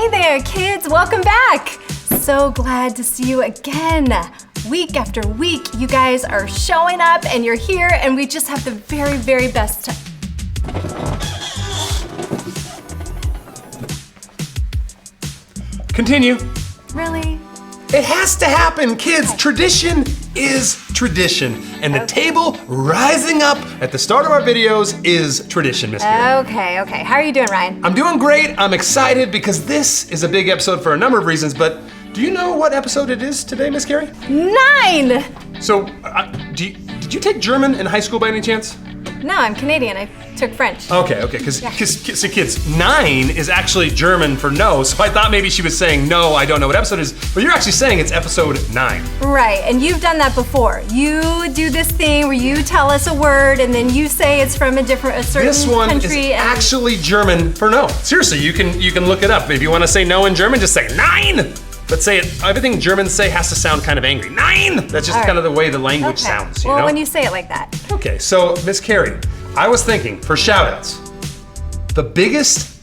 Hey there, kids, welcome back. So glad to see you again. Week after week, you guys are showing up and you're here and we just have the very, very best time. Continue. Really? It has to happen, kids. Okay. Tradition is tradition. And the table rising up at the start of our videos is tradition, Miss Kira. Okay. How are you doing, Ryan? I'm doing great. I'm excited because this is a big episode for a number of reasons, but do you know what episode it is today, Miss Carrie? 9! So, did you take German in high school by any chance? No, I'm Canadian. I took French. Okay, because so kids, 9 is actually German for no, so I thought maybe she was saying no, I don't know what episode it is, but you're actually saying it's episode 9. Right, and you've done that before. You do this thing where you tell us a word and then you say it's from a certain country. This one is actually German for no. Seriously, you can look it up. If you want to say no in German, just say 9. But say it, everything Germans say has to sound kind of angry. 9! That's just kind of the way the language sounds, you know? Well, when you say it like that. Okay, so Miss Carrie, I was thinking, for shoutouts, the biggest,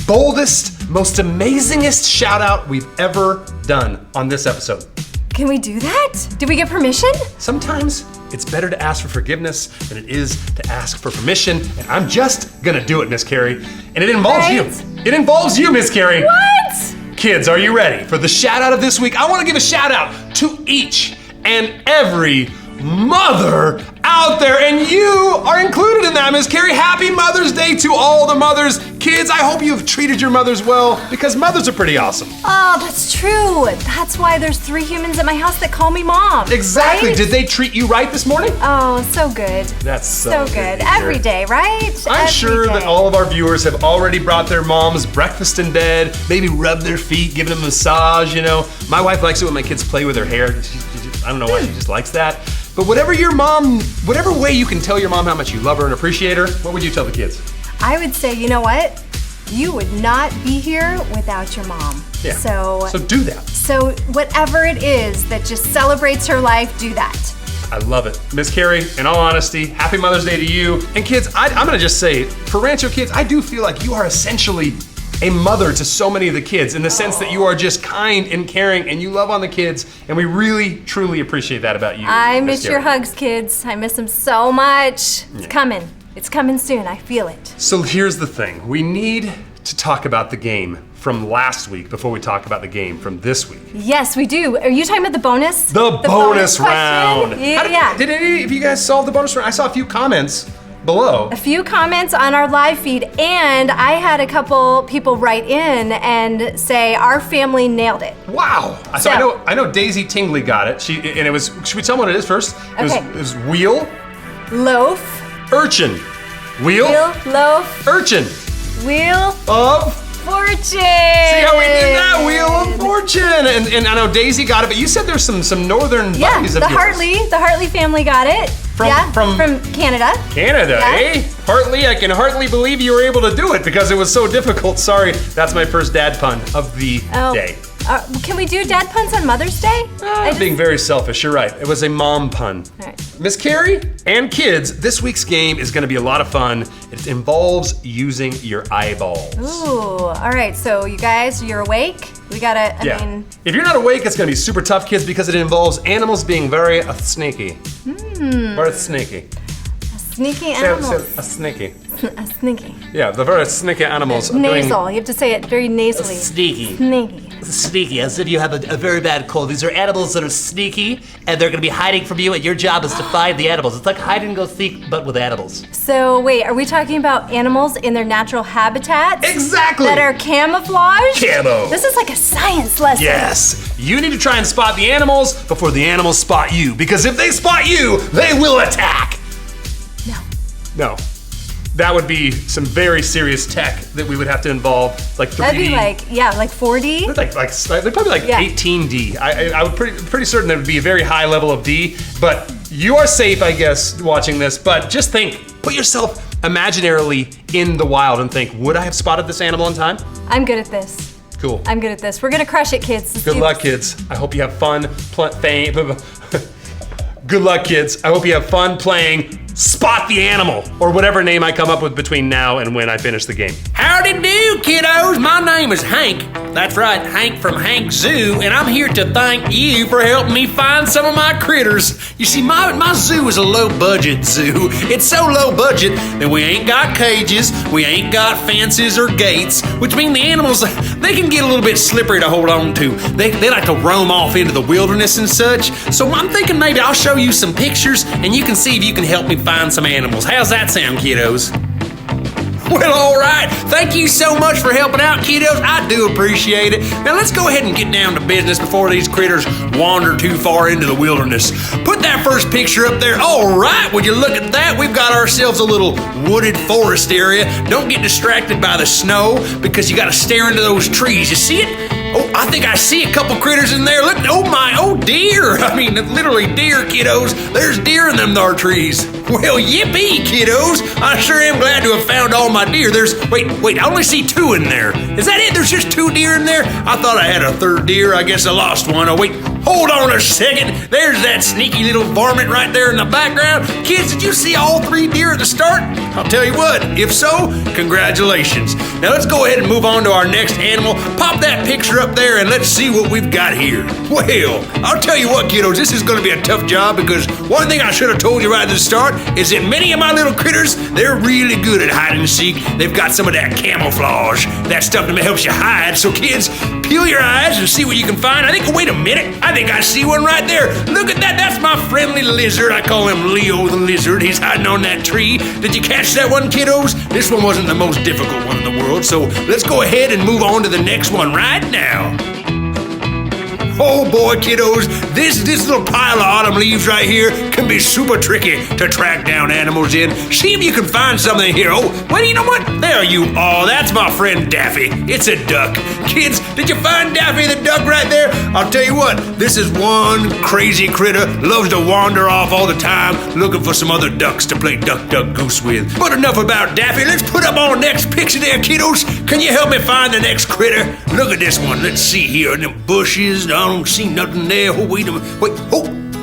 boldest, most amazingest shout out we've ever done on this episode. Can we do that? Did we get permission? Sometimes it's better to ask for forgiveness than it is to ask for permission, and I'm just gonna do it, Miss Carrie. And it involves you. It involves you, Miss Carrie. What? Kids, are you ready for the shout out of this week? I wanna give a shout out to each and every mother out there, and you are included in that, Miss Carrie. Happy Mother's Day to all the mothers. Kids, I hope you've treated your mothers well, because mothers are pretty awesome. Oh, that's true. That's why there's 3 humans at my house that call me mom. Exactly. Right? Did they treat you right this morning? Oh, so good. That's so good. Every day, right? I'm sure that all of our viewers have already brought their moms breakfast in bed, maybe rubbed their feet, given them a massage, you know. My wife likes it when my kids play with her hair. I don't know why, she just likes that. But whatever way you can tell your mom how much you love her and appreciate her, what would you tell the kids? I would say, you know what? You would not be here without your mom. Yeah. So do that. So whatever it is that just celebrates her life, do that. I love it. Miss Carrie, in all honesty, happy Mother's Day to you. And kids, I'm gonna just say, for Rancho kids, I do feel like you are essentially a mother to so many of the kids, in the sense that you are just kind and caring and you love on the kids, and we really, truly appreciate that about you. I miss your hugs, kids. I miss them so much. It's coming. It's coming soon, I feel it. So here's the thing. We need to talk about the game from last week before we talk about the game from this week. Yes, we do. Are you talking about the bonus? The bonus round. Yeah. Did any of you guys solve the bonus round? I saw a few comments below. A few comments on our live feed, and I had a couple people write in and say our family nailed it. Wow! So I know Daisy Tingley got it. Should we tell them what it is first? Okay. It was wheel, loaf, urchin, wheel, loaf, urchin, wheel of fortune. See how we did that? Wheel of Fortune. And I know Daisy got it, but you said there's some northern buddies of yours. The Hartley family got it. From Canada. Canada, eh? Hartley, I can hardly believe you were able to do it because it was so difficult. Sorry, that's my first dad pun of the day. Can we do dad puns on Mother's Day? Being very selfish, you're right. It was a mom pun. All right. Miss Carrie and kids, this week's game is gonna be a lot of fun. It involves using your eyeballs. Ooh, all right, so you guys, you're awake? We gotta, I mean... If you're not awake, it's gonna be super tough, kids, because it involves animals being very sneaky. Very sneaky. Sneaky animals. A sneaky. A sneaky. Yeah, the very sneaky animals. Nasal, you have to say it very nasally. Sneaky. Sneaky. Sneaky, as if you have a very bad cold. These are animals that are sneaky, and they're gonna be hiding from you, and your job is to find the animals. It's like hide and go seek, but with animals. So wait, are we talking about animals in their natural habitats? Exactly! That are camouflaged? Camo! This is like a science lesson. Yes! You need to try and spot the animals before the animals spot you, because if they spot you, they will attack! No. That would be some very serious tech that we would have to involve, like 3D. That'd be like 4D? They're probably like 18D. I would pretty certain there would be a very high level of D, but you are safe, I guess, watching this, but just put yourself imaginarily in the wild and think, would I have spotted this animal in time? I'm good at this. Cool. I'm good at this. We're gonna crush it, kids. Good luck, kids. I hope you have fun Good luck, kids. I hope you have fun playing Spot the Animal, or whatever name I come up with between now and when I finish the game. Howdy do, kiddos. My name is Hank, That's right, Hank from Hank Zoo, and I'm here to thank you for helping me find some of my critters. You see, my zoo is a low-budget zoo. It's so low budget that we ain't got cages, we ain't got fences or gates, which mean the animals, they can get a little bit slippery to hold on to. They like to roam off into the wilderness and such. So I'm thinking maybe I'll show you some pictures and you can see if you can help me find some animals. How's that sound, kiddos? Well, all right. Thank you so much for helping out, kiddos. I do appreciate it. Now, let's go ahead and get down to business before these critters wander too far into the wilderness. Put that first picture up there. All right, would you look at that? We've got ourselves a little wooded forest area. Don't get distracted by the snow because you got to stare into those trees. You see it? Oh, I think I see a couple critters in there. Look, oh deer. I mean, literally deer, kiddos. There's deer in them there trees. Well, yippee, kiddos. I sure am glad to have found all my deer. Wait, I only see 2 in there. Is that it? There's just 2 deer in there? I thought I had a 3rd deer. I guess I lost one. Oh, wait, hold on a second. There's that sneaky little varmint right there in the background. Kids, did you see all 3 deer at the start? I'll tell you what, if so, congratulations. Now let's go ahead and move on to our next animal. Pop that picture up there and let's see what we've got here. Well, I'll tell you what, kiddos, this is going to be a tough job because one thing I should have told you right at the start is that many of my little critters, they're really good at hide and seek. They've got some of that camouflage, that stuff that helps you hide. So kids, peel your eyes and see what you can find. Wait a minute, I think I see one right there. Look at that, that's my friendly lizard. I call him Leo the lizard. He's hiding on that tree. Did you catch that one, kiddos? This one wasn't the most difficult one in the world, so let's go ahead and move on to the next one right now. Oh boy, kiddos, this little pile of autumn leaves right here can be super tricky to track down animals in. See if you can find something here. Oh, well, you know what? There you are. That's my friend Daffy. It's a duck. Kids, did you find Daffy the duck right there? I'll tell you what, this is one crazy critter, loves to wander off all the time, looking for some other ducks to play duck, duck, goose with. But enough about Daffy. Let's put up our next picture there, kiddos. Can you help me find the next critter? Look at this one. Let's see here in them bushes. I don't see nothing there. Oh, wait a minute. Wait,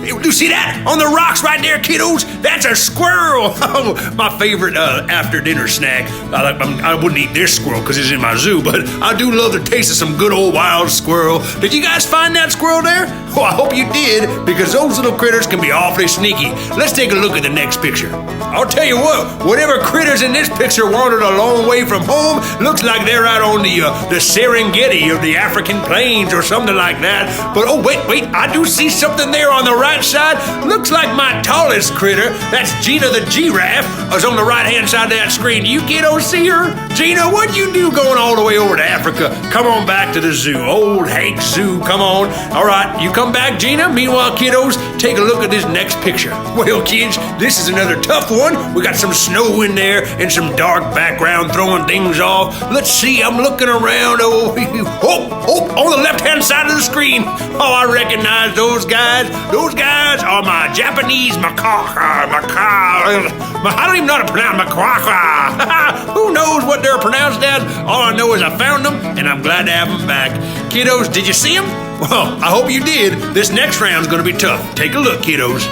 do you see that? On the rocks right there, kiddos? That's a squirrel. Oh, my favorite after dinner snack. I wouldn't eat this squirrel because it's in my zoo, but I do love the taste of some good old wild squirrel. Did you guys find that squirrel there? Oh, I hope you did, because those little critters can be awfully sneaky. Let's take a look at the next picture. I'll tell you what, whatever critters in this picture wandered a long way from home, looks like they're out on the Serengeti or the African plains or something like that. But oh, wait, I do see something there on the right side. Looks like my tallest critter, that's Gina the giraffe, is on the right-hand side of that screen. Do you kiddos see her? Gina, what'd you do going all the way over to Africa? Come on back to the zoo. Old Hank Zoo, come on. All right, you come back, Gina. Meanwhile, kiddos, take a look at this next picture. Well, kids, this is another tough one. We got some snow in there and some dark background throwing things off. Let's see, I'm looking around. Oh, on the left-hand side of the screen. Oh, I recognize those guys. Those guys are my Japanese macaque. I don't even know how to pronounce macaque. Who knows what they're pronounced as? All I know is I found them, and I'm glad to have them back. Kiddos, did you see them? Well, I hope you did. This next round's gonna be tough. Take a look, kiddos.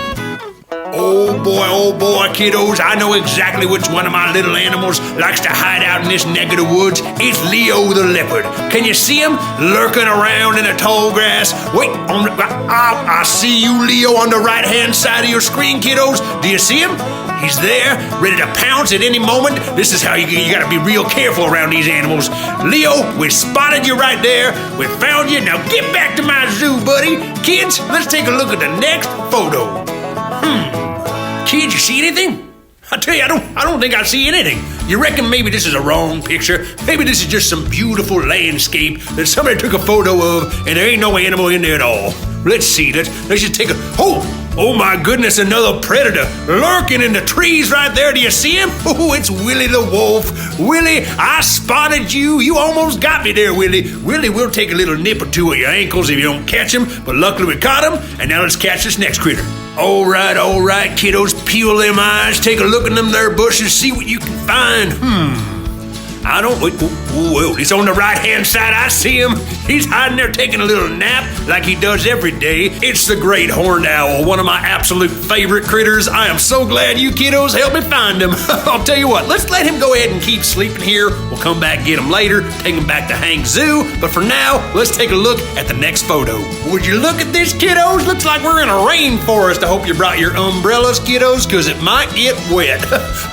Oh boy, kiddos, I know exactly which one of my little animals likes to hide out in this neck of the woods. It's Leo the leopard. Can you see him lurking around in the tall grass? Wait, I see you, Leo, on the right-hand side of your screen, kiddos. Do you see him? He's there, ready to pounce at any moment. This is how you gotta be real careful around these animals. Leo, we spotted you right there. We found you. Now get back to my zoo, buddy. Kids, let's take a look at the next photo. Kids, you see anything? I tell you, I don't think I see anything. You reckon maybe this is a wrong picture? Maybe this is just some beautiful landscape that somebody took a photo of and there ain't no animal in there at all. Let's see, let's just take a, oh my goodness, another predator lurking in the trees right there. Do you see him? Oh, it's Willie the wolf. Willie, I spotted you. You almost got me there, Willie. Willie, we'll take a little nip or two at your ankles if you don't catch him, but luckily we caught him, and now let's catch this next critter. All right, kiddos, peel them eyes, take a look in them there bushes, see what you can find. Well, it's on the right-hand side. I see him. He's hiding there taking a little nap like he does every day. It's the great horned owl, one of my absolute favorite critters. I am so glad you kiddos helped me find him. I'll tell you what, let's let him go ahead and keep sleeping here. We'll come back, get him later, take him back to Hank's Zoo. But for now, let's take a look at the next photo. Would you look at this, kiddos? Looks like we're in a rainforest. I hope you brought your umbrellas, kiddos, because it might get wet.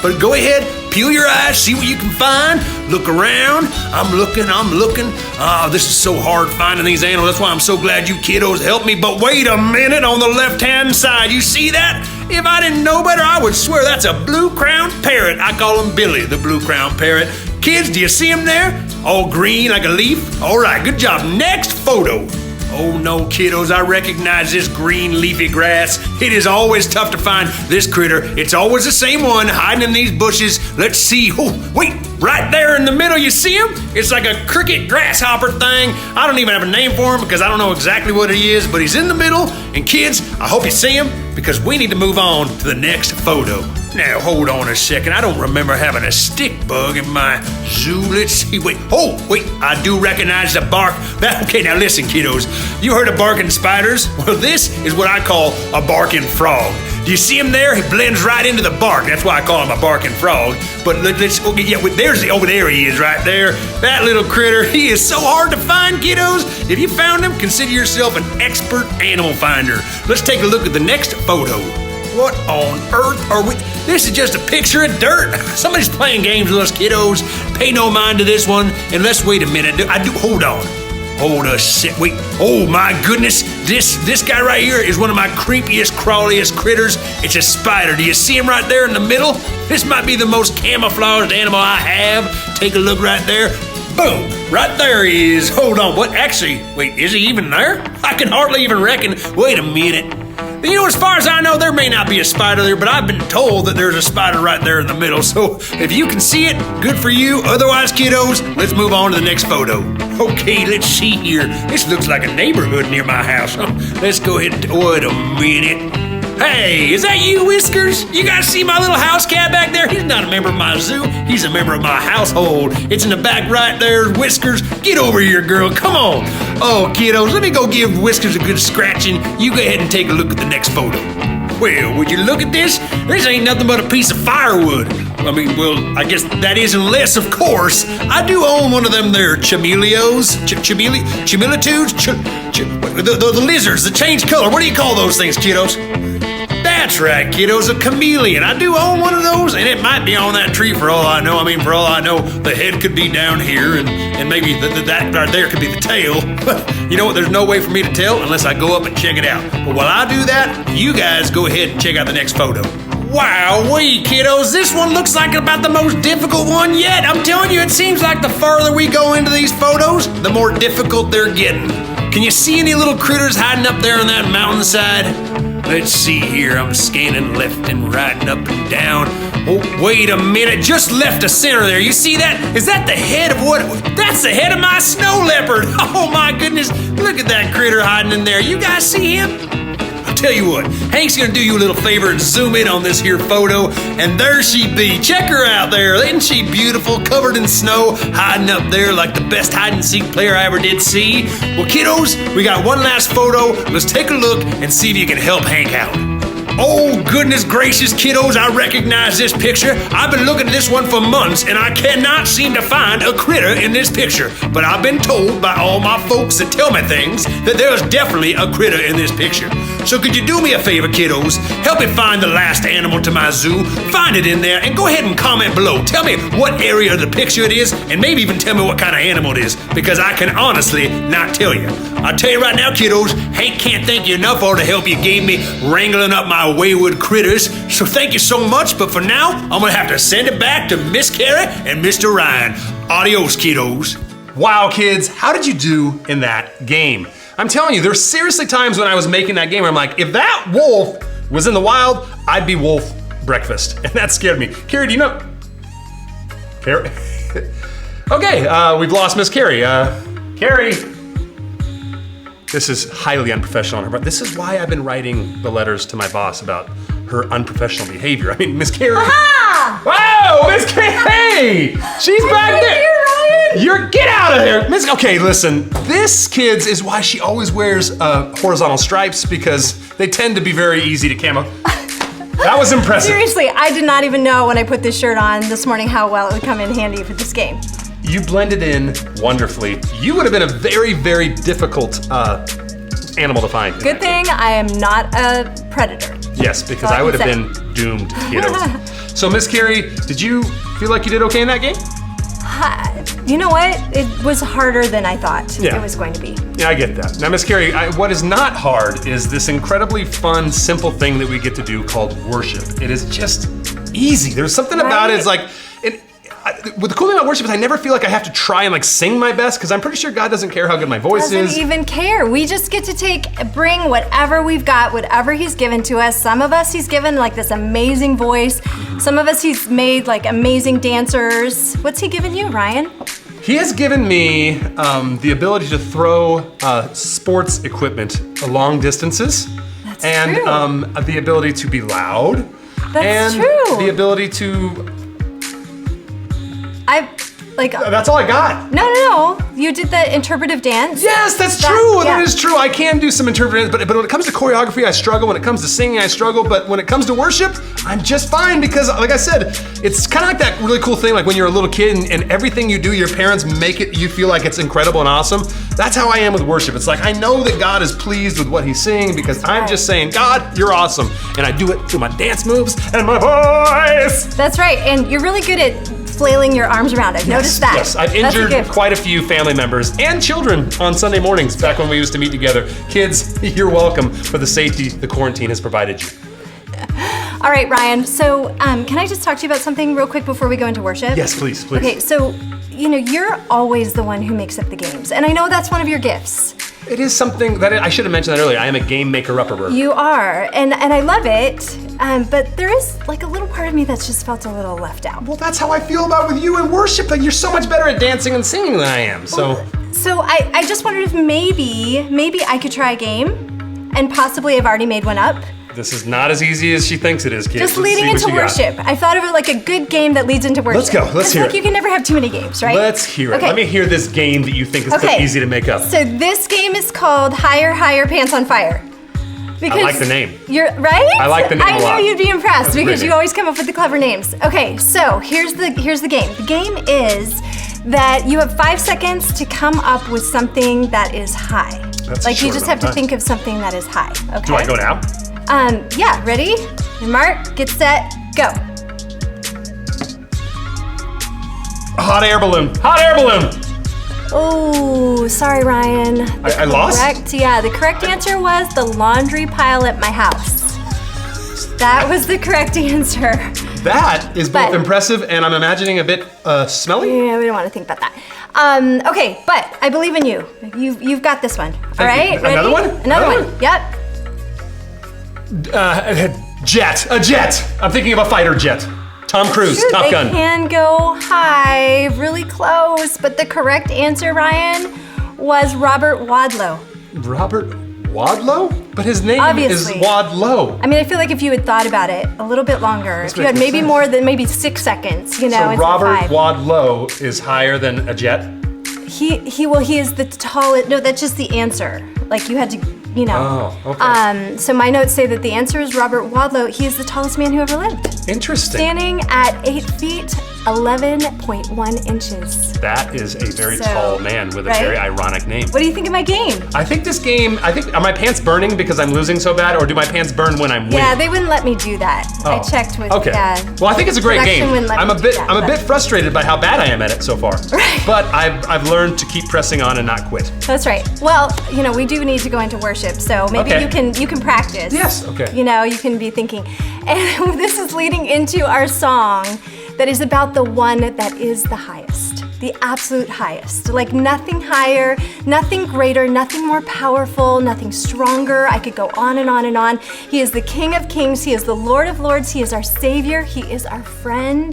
But go ahead, peel your eyes, see what you can find. Look around. I'm looking. Oh, this is so hard finding these animals. That's why I'm so glad you kiddos helped me. But wait a minute, on the left-hand side, you see that? If I didn't know better, I would swear that's a blue-crowned parrot. I call him Billy, the blue-crowned parrot. Kids, do you see him there? All green like a leaf? All right, good job. Next photo. Oh no, kiddos, I recognize this green leafy grass. It is always tough to find this critter. It's always the same one hiding in these bushes. Let's see. Oh, wait, right there in the middle, you see him? It's like a cricket grasshopper thing. I don't even have a name for him because I don't know exactly what he is, but he's in the middle. And kids, I hope you see him because we need to move on to the next photo. Now, hold on a second. I don't remember having a stick bug in my zoo. Let's see. Wait. Oh, wait. I do recognize the bark. Okay, now listen, kiddos. You heard of barking spiders? Well, this is what I call a barking frog. Do you see him there? He blends right into the bark. That's why I call him a barking frog. But let's, okay, yeah, over there he is right there. That little critter, he is so hard to find, kiddos. If you found him, consider yourself an expert animal finder. Let's take a look at the next photo. What on earth are we? This is just a picture of dirt. Somebody's playing games with us, kiddos. Pay no mind to this one. And let's wait a minute. Hold on. Hold a sec. Wait. Oh my goodness. This guy right here is one of my creepiest, crawliest critters. It's a spider. Do you see him right there in the middle? This might be the most camouflaged animal I have. Take a look right there. Boom! Right there he is. Hold on. What? Actually, wait, is he even there? I can hardly even reckon. Wait a minute. You know, as far as I know, there may not be a spider there, but I've been told that there's a spider right there in the middle. So if you can see it, good for you. Otherwise, kiddos, let's move on to the next photo. Okay, let's see here. This looks like a neighborhood near my house. Let's go ahead and, wait a minute. Hey, is that you, Whiskers? You guys see my little house cat back there? He's not a member of my zoo. He's a member of my household. It's in the back right there, Whiskers. Get over here, girl. Come on. Oh, kiddos, let me go give Whiskers a good scratching. You go ahead and take a look at the next photo. Well, would you look at this? This ain't nothing but a piece of firewood. I mean, well, I guess that is unless, of course, I do own one of them there chameleos, chamilitudes, the lizards that change color. What do you call those things, kiddos? That's right, kiddos, a chameleon. I do own one of those, and it might be on that tree for all I know. I mean, for all I know, the head could be down here, and maybe that right there could be the tail. But you know what? There's no way for me to tell unless I go up and check it out. But while I do that, you guys go ahead and check out the next photo. Wow-wee, kiddos, this one looks like about the most difficult one yet. I'm telling you, it seems like the farther we go into these photos, the more difficult they're getting. Can you see any little critters hiding up there on that mountainside? Let's see here, I'm scanning left and right and up and down. Oh, wait a minute, just left of center there. You see that? Is that the head of what? That's the head of my snow leopard. Oh my goodness, look at that critter hiding in there. You guys see him? Tell you what, Hank's gonna do you a little favor and zoom in on this here photo, and there she be. Check her out there. Isn't she beautiful, covered in snow, hiding up there like the best hide-and-seek player I ever did see? Well, kiddos, we got one last photo. Let's take a look and see if you can help Hank out. Oh, goodness gracious, kiddos, I recognize this picture. I've been looking at this one for months, and I cannot seem to find a critter in this picture. But I've been told by all my folks that tell me things that there's definitely a critter in this picture. So could you do me a favor, kiddos? Help me find the last animal to my zoo, find it in there, and go ahead and comment below. Tell me what area of the picture it is, and maybe even tell me what kind of animal it is, because I can honestly not tell you. I'll tell you right now, kiddos, Hank can't thank you enough for the help you gave me wrangling up my wayward critters. So thank you so much, but for now, I'm gonna have to send it back to Miss Carrie and Mr. Ryan. Adios, kiddos. Wow, kids, how did you do in that game? I'm telling you, there's seriously times when I was making that game where I'm like, if that wolf was in the wild, I'd be wolf breakfast. And that scared me. Carrie, do you know? Carrie? Okay, we've lost Miss Carrie. Carrie. This is highly unprofessional on her part. This is why I've been writing the letters to my boss about her unprofessional behavior. I mean, Miss Carrie. Aha! Wow, Miss Carrie! Hey! She's back there! Here, Ryan. Get out of here, Miss. Okay, listen. This, kids, is why she always wears horizontal stripes because they tend to be very easy to camo. That was impressive. Seriously, I did not even know when I put this shirt on this morning how well it would come in handy for this game. You blended in wonderfully. You would have been a very, very difficult animal to find. Good thing I am not a predator. Yes, because That's all I would have I been doomed, kiddos. So, Miss Carrie, did you feel like you did okay in that game? You know what? It was harder than I thought Yeah. it was going to be. Yeah, I get that. Now, Miss Carrie, what is not hard is this incredibly fun, simple thing that we get to do called worship. It is just easy. There's something about it. It's like, with the cool thing about worship is I never feel like I have to try and like sing my best because I'm pretty sure God doesn't care how good my voice is. Doesn't even care. We just get to bring whatever we've got, whatever He's given to us. Some of us He's given like this amazing voice. Some of us He's made like amazing dancers. What's He given you, Ryan? He has given me the ability to throw sports equipment long distances. That's and true. The ability to be loud. That's and true. The ability to That's all I got. No. You did the interpretive dance. Yes, that's true. Yeah. That is true. I can do some interpretive dance, but when it comes to choreography, I struggle. When it comes to singing, I struggle. But when it comes to worship, I'm just fine because, like I said, it's kind of like that really cool thing, like when you're a little kid and everything you do, your parents make it, you feel like it's incredible and awesome. That's how I am with worship. It's like I know that God is pleased with what He's saying because I'm just saying, God, you're awesome. And I do it through my dance moves and my voice. That's right. And you're really good at flailing your arms around. I've noticed that. Yes, I've That's a injured gift. quite a few family members and children on Sunday mornings back when we used to meet together. Kids, you're welcome for the safety the quarantine has provided you. All right, Ryan. So can I just talk to you about something real quick before we go into worship? Yes, please, please. Okay, so, you're always the one who makes up the games. And I know that's one of your gifts. It is something that I should have mentioned that earlier. I am a game maker-upperer. You are, and I love it, but there is like a little part of me that's just felt a little left out. Well, that's how I feel about with you in worship. Like you're so much better at dancing and singing than I am. So I just wondered if maybe I could try a game, and possibly I've already made one up. this is not as easy as she thinks it is, kids. Just Let's leading see what into you got. worship. I thought of it like a good game that leads into worship. Let's go. Let's hear like it. You can never have too many games, right? Let's hear it. Okay. Let me hear this game that you think is so easy to make up. So this game is called Higher, Higher, Pants on Fire. Because I like the name. You're right? I like the name a lot. I knew you'd be impressed That's a great because you name. always come up with the clever names. Okay, so here's the game. The game is that you have 5 seconds to come up with something that is high. That's like a you short just have amount to of think of something that is high. Okay. Do I go now? Yeah, ready? Mark, get set, go. Hot air balloon. Hot air balloon. Oh, sorry, Ryan. I lost? The correct answer was the laundry pile at my house. That was the correct answer. That is both But- impressive and I'm imagining a bit smelly. Yeah, we don't want to think about that. Okay, but I believe in you. You've got this one. All right, you. ready? Another one? Another Another one. Yep. Jet. A jet. I'm thinking of a fighter jet. Tom Cruise. Shoot, Top they Gun. can go high, really close, but the correct answer, Ryan, was Robert Wadlow. Robert Wadlow? But his name Obviously. is Wadlow. I mean, I feel like if you had thought about it a little bit longer, if you had makes maybe sense. more than maybe 6 seconds, So instead Robert of 5. Wadlow is higher than a jet? He is the tallest. No, that's just the answer. Like you had to, Oh, okay. So my notes say that the answer is Robert Wadlow. He is the tallest man who ever lived, Interesting. standing at 8 feet 11.1 inches. That is a very So, tall man with a right? very ironic name. What do you think of my game? I think this game, are my pants burning because I'm losing so bad, or do my pants burn when I'm winning? Yeah, they wouldn't let me do that. I Oh, checked with. Okay. Yeah. Well, I think it's a great Production game. wouldn't let I'm me a do bit that, I'm a but- bit frustrated by how bad I am at it so far. Right. But I've learned to keep pressing on and not quit. That's right. Well, we do need to go into worship, so maybe Okay. you can practice. Yes, okay. You can be thinking. And this is leading into our song that is about the one that is the highest, the absolute highest. Like nothing higher, nothing greater, nothing more powerful, nothing stronger. I could go on and on and on. He is the King of Kings. He is the Lord of Lords. He is our Savior. He is our friend.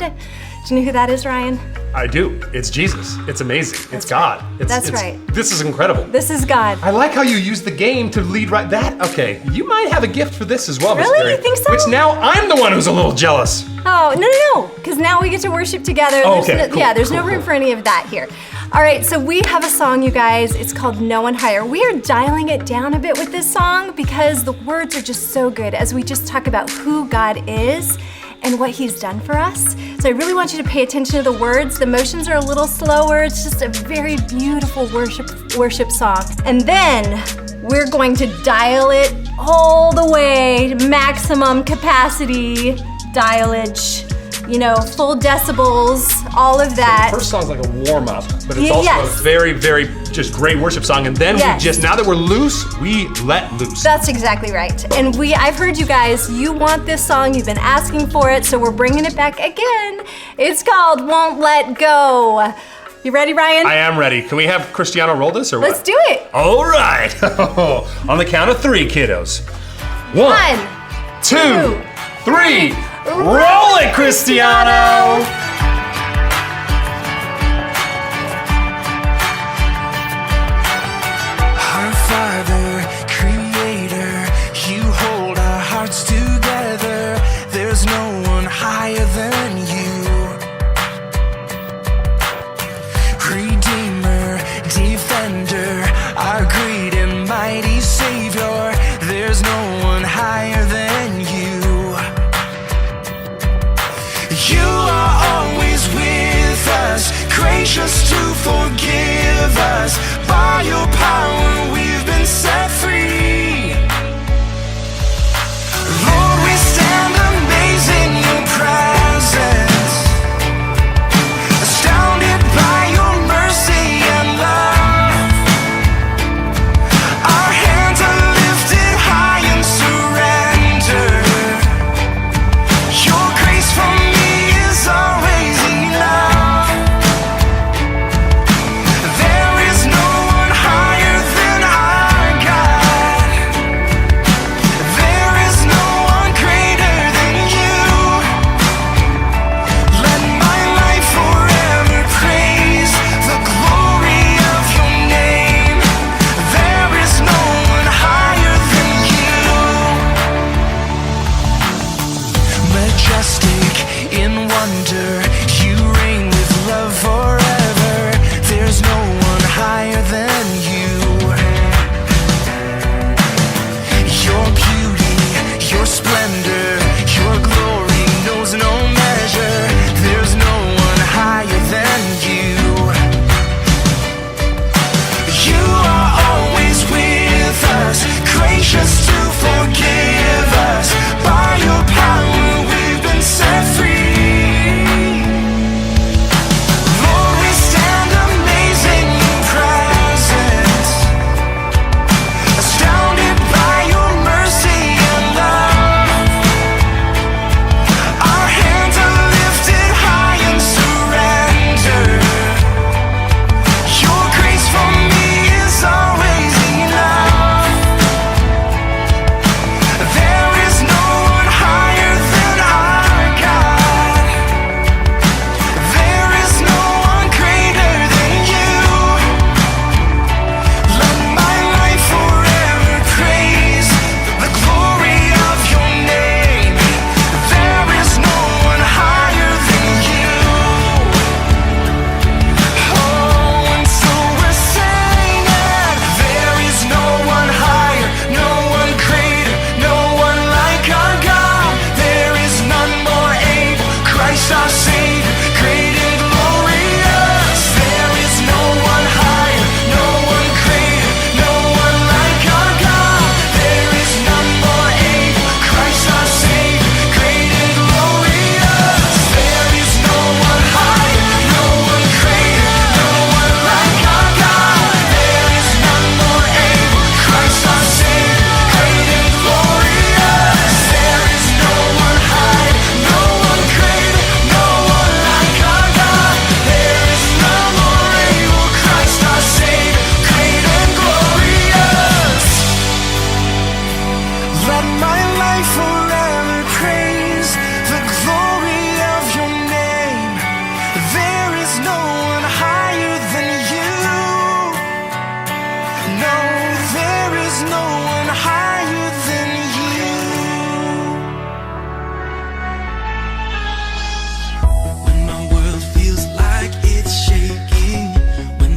Do you know who that is, Ryan? I do. It's Jesus. It's amazing. It's God. That's right. This is incredible. This is God. I like how you use the game to lead right that. Okay, you might have a gift for this as well, Miss Really? Carrie. You think so? Which now I'm the one who's a little jealous. Oh, no, because now we get to worship together. Oh, There's okay, no, cool, there's no cool, room cool. for any of that here. All right, so we have a song, you guys. It's called No One Higher. We are dialing it down a bit with this song because the words are just so good as we just talk about who God is and what He's done for us. So I really want you to pay attention to the words. The motions are a little slower. It's just a very beautiful worship song. And then we're going to dial it all the way to maximum capacity, dialage, full decibels, all of that. The first song's like a warm-up, but it's Yes. also a very, very just great worship song. And then now that we're loose, we let loose. That's exactly right. And I've heard you guys, you want this song, you've been asking for it, so we're bringing it back again. It's called Won't Let Go. You ready, Ryan? I am ready. Can we have Cristiano roll this or what? Let's do it. All right. On the count of 3, kiddos. 1, 2, 3. Roll it, Cristiano! Our Father, Creator, you hold our hearts together. There's no one higher than you. Redeemer, Defender, our great and mighty Savior. There's no one higher than you. You are always with us, gracious to forgive us. By your power we've been set free. Lord, we stand amazed in your presence, astounded by your mercy and love. Our hands are lifted high in surrender. Your grace for me is always enough. There is no one higher than our God. There is no one greater than you. Let my life forever praise the glory of your name. There is no one higher than you. Majestic in wonder, you reign with love forever. There's no one higher than you. Your beauty, your splendor, your glory knows no measure. There's no one higher than you. You are always with us, gracious to forgive us. By your power we've been set free. Lord, we stand amazed in your presence, astounded by your mercy and love. Our hands are lifted high in surrender. Your grace for me is always enough. There is no one higher than our God. There is no one greater than you. Let my life forever praise the glory of your name. There is no one higher than you. Oh, and so we're singing. There is no one higher, no one greater, no one like our God. There is none more able, Christ our Savior, great and glorious. There is no one higher, no one greater, no one like our God. There is none more able, Christ our Savior, great and glorious. There is no one higher, no one greater, no one like our God. There is none more able, Christ our Savior, great and glorious. There is no one higher, no one greater, no one like our God. There is none more able, Christ our Savior, great and glorious. Let my life forever praise the glory of your name. There is no one higher than you. No, there is no one higher than you. When my world feels like it's shaking, when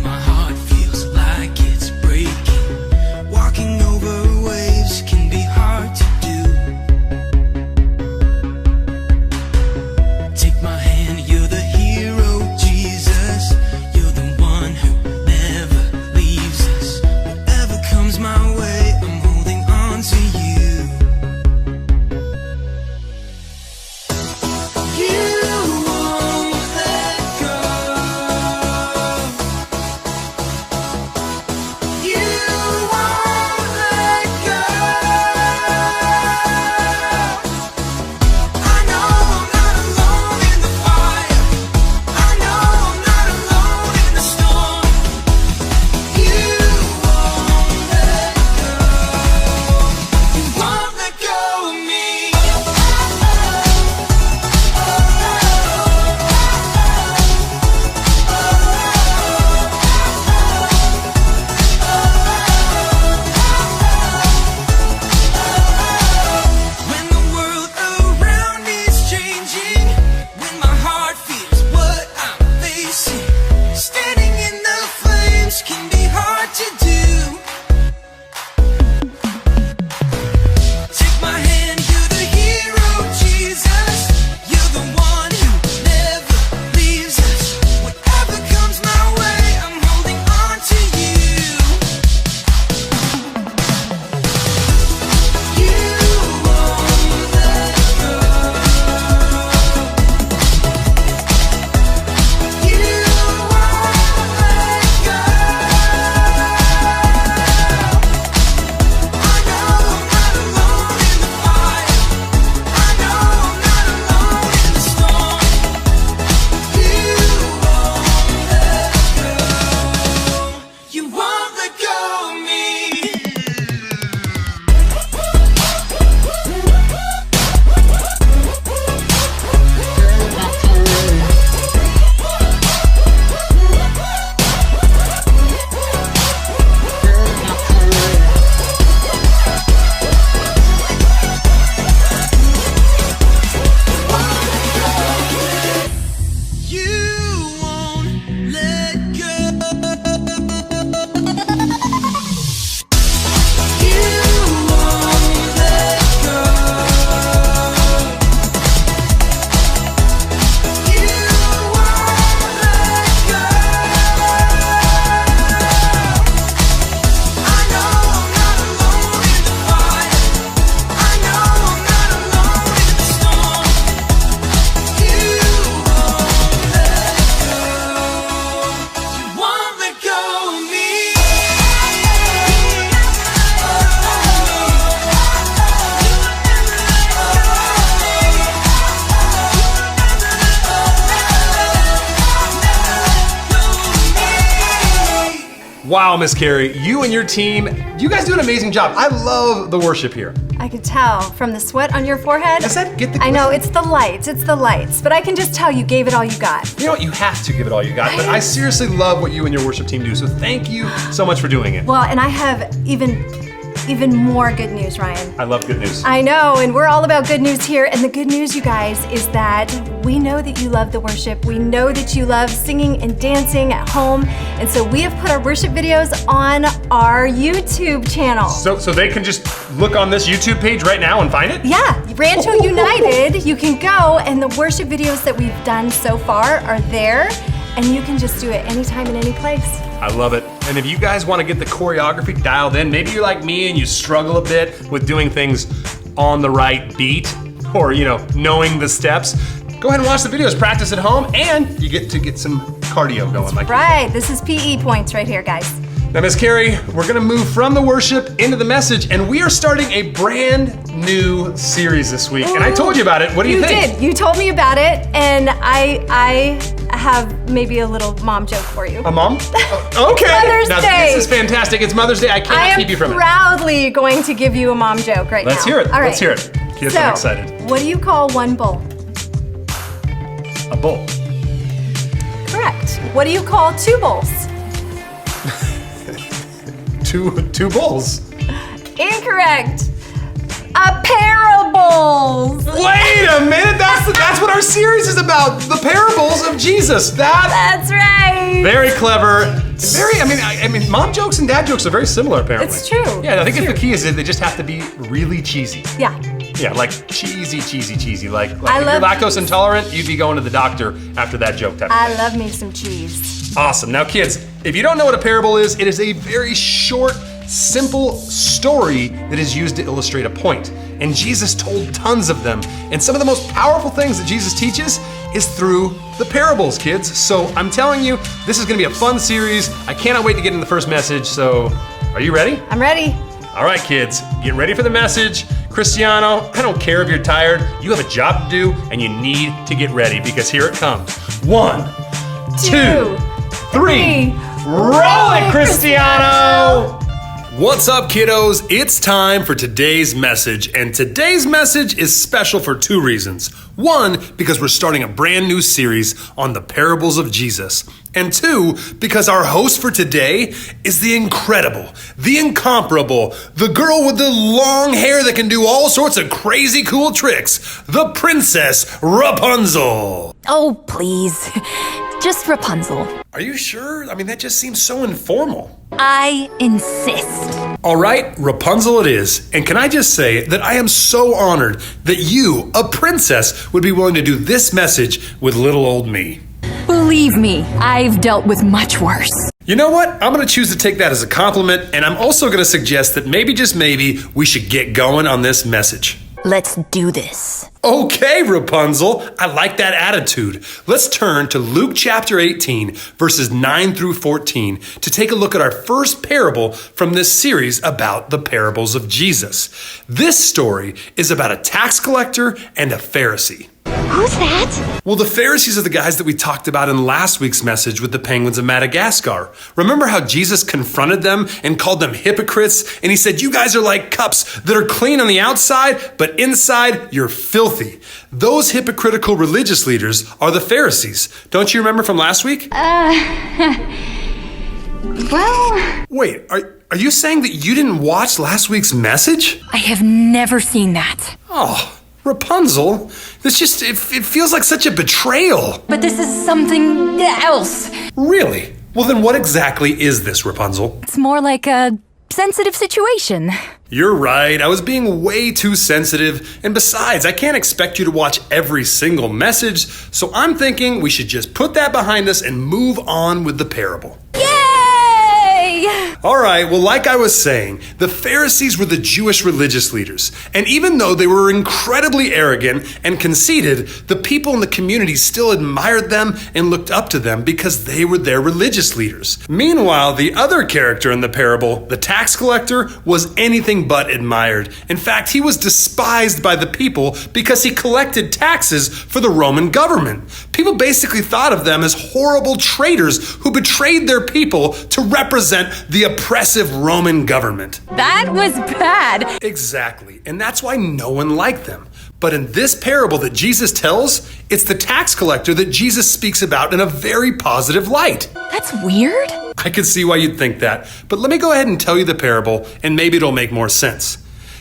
Wow, Miss Carrie, you and your team, you guys do an amazing job. I love the worship here. I could tell from the sweat on your forehead. Is that get the? I know, it's the lights, but I can just tell you gave it all you got. You know what? You have to give it all you got. But I seriously love what you and your worship team do. So thank you so much for doing it. Well, and I have even more good news, Ryan. I love good news. I know, and we're all about good news here. And the good news, you guys, is that we know that you love the worship. We know that you love singing and dancing at home. And so we have put our worship videos on our YouTube channel. So they can just look on this YouTube page right now and find it? Yeah, Rancho United, you can go, and the worship videos that we've done so far are there, and you can just do it anytime and any place. I love it. And if you guys want to get the choreography dialed in, maybe you're like me and you struggle a bit with doing things on the right beat or, knowing the steps, go ahead and watch the videos, practice at home, and you get to get some cardio going. Right, this is PE points right here, guys. Now, Miss Carrie, we're gonna move from the worship into the message, and we are starting a brand new series this week. And I told you about it. What do you think? You did. You told me about it, and I have maybe a little mom joke for you. A mom? Okay. Mother's now, Day. This is fantastic. It's Mother's Day. I cannot keep you from I am proudly going to give you a mom joke right now. Let's hear it. All right. Let's hear it. Kids, I'm excited. What do you call one bull? A bull. Correct. What do you call two bulls? Two bulls. Incorrect. A pair of bulls. Wait a minute. That's what our series is about. The parables of Jesus. That's right. Very clever. I mean, mom jokes and dad jokes are very similar, apparently. It's true. Yeah, I think the key is that they just have to be really cheesy. Yeah. Yeah, like cheesy. Like if I you're love lactose cheese. intolerant, you'd be going to the doctor after that joke type of I thing. love me some cheese. Awesome. Now, kids, if you don't know what a parable is, it is a very short, simple story that is used to illustrate a point. And Jesus told tons of them. And some of the most powerful things that Jesus teaches is through the parables, kids. So I'm telling you, this is gonna be a fun series. I cannot wait to get into the first message. So, are you ready? I'm ready. All right, kids, get ready for the message. Cristiano, I don't care if you're tired. You have a job to do, and you need to get ready because here it comes. 1, 2, 3. Roll it, Cristiano! What's up, kiddos? It's time for today's message, and today's message is special for two reasons. One, because we're starting a brand new series on the parables of Jesus. And two, because our host for today is the incredible, the incomparable, the girl with the long hair that can do all sorts of crazy cool tricks, the Princess Rapunzel. Oh, please. Just Rapunzel. Are you sure? I mean, that just seems so informal. I insist. All right, Rapunzel it is. And can I just say that I am so honored that you, a princess, would be willing to do this message with little old me. Believe me, I've dealt with much worse. You know what? I'm going to choose to take that as a compliment, and I'm also going to suggest that maybe, just maybe, we should get going on this message. Let's do this. Okay, Rapunzel, I like that attitude. Let's turn to Luke chapter 18, verses 9 through 14, to take a look at our first parable from this series about the parables of Jesus. This story is about a tax collector and a Pharisee. Who's that? Well, the Pharisees are the guys that we talked about in last week's message with the penguins of Madagascar. Remember how Jesus confronted them and called them hypocrites? And he said, you guys are like cups that are clean on the outside, but inside you're filthy. Those hypocritical religious leaders are the Pharisees. Don't you remember from last week? Well, Wait, are you saying that you didn't watch last week's message? I have never seen that. Oh, Rapunzel, it feels like such a betrayal. But this is something else. Really? Well, then what exactly is this, Rapunzel? It's more like a sensitive situation. You're right, I was being way too sensitive, and besides, I can't expect you to watch every single message, so I'm thinking we should just put that behind us and move on with the parable. Yay! All right, well, like I was saying, the Pharisees were the Jewish religious leaders, and even though they were incredibly arrogant and conceited, the people in the community still admired them and looked up to them because they were their religious leaders. Meanwhile, the other character in the parable, the tax collector, was anything but admired. In fact, he was despised by the people because he collected taxes for the Roman government. People basically thought of them as horrible traitors who betrayed their people to represent the oppressive Roman government. That was bad. Exactly, and that's why no one liked them. But in this parable that Jesus tells, it's the tax collector that Jesus speaks about in a very positive light. That's weird. I can see why you'd think that, but let me go ahead and tell you the parable, and maybe it'll make more sense.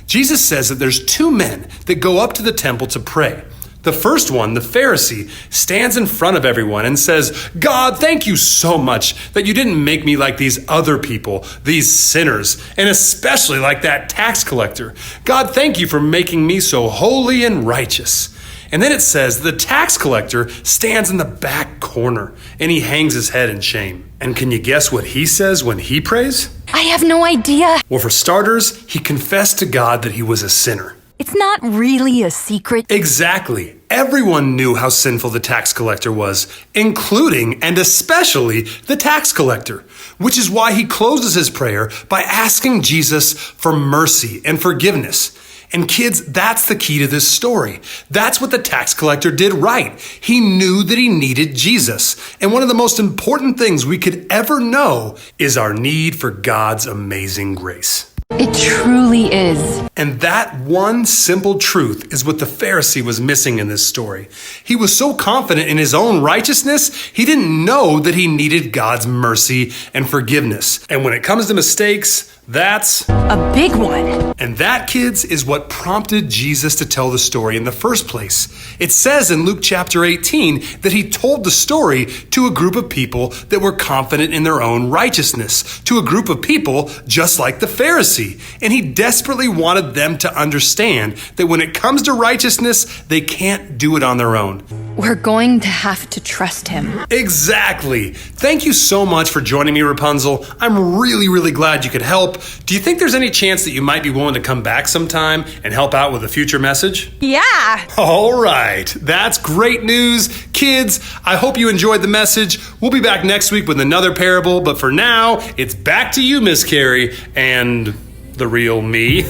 Jesus says that there's two men that go up to the temple to pray. The first one, the Pharisee, stands in front of everyone and says, God, thank you so much that you didn't make me like these other people, these sinners, and especially like that tax collector. God, thank you for making me so holy and righteous. And then it says the tax collector stands in the back corner and he hangs his head in shame. And can you guess what he says when he prays? I have no idea. Well, for starters, he confessed to God that he was a sinner. It's not really a secret. Exactly. Everyone knew how sinful the tax collector was, including and especially the tax collector, which is why he closes his prayer by asking Jesus for mercy and forgiveness. And kids, that's the key to this story. That's what the tax collector did right. He knew that he needed Jesus. And one of the most important things we could ever know is our need for God's amazing grace. It truly is. And that one simple truth is what the Pharisee was missing in this story. He was so confident in his own righteousness, he didn't know that he needed God's mercy and forgiveness. And when it comes to mistakes, that's A big one. And that, kids, is what prompted Jesus to tell the story in the first place. It says in Luke chapter 18 that he told the story to a group of people that were confident in their own righteousness, to a group of people just like the Pharisee. And he desperately wanted them to understand that when it comes to righteousness, they can't do it on their own. We're going to have to trust him. Exactly. Thank you so much for joining me, Rapunzel. I'm really glad you could help. Do you think there's any chance that you might be willing to come back sometime and help out with a future message? Yeah. All right. That's great news. Kids, I hope you enjoyed the message. We'll be back next week with another parable, but for now, it's back to you, Miss Carrie, and the real me.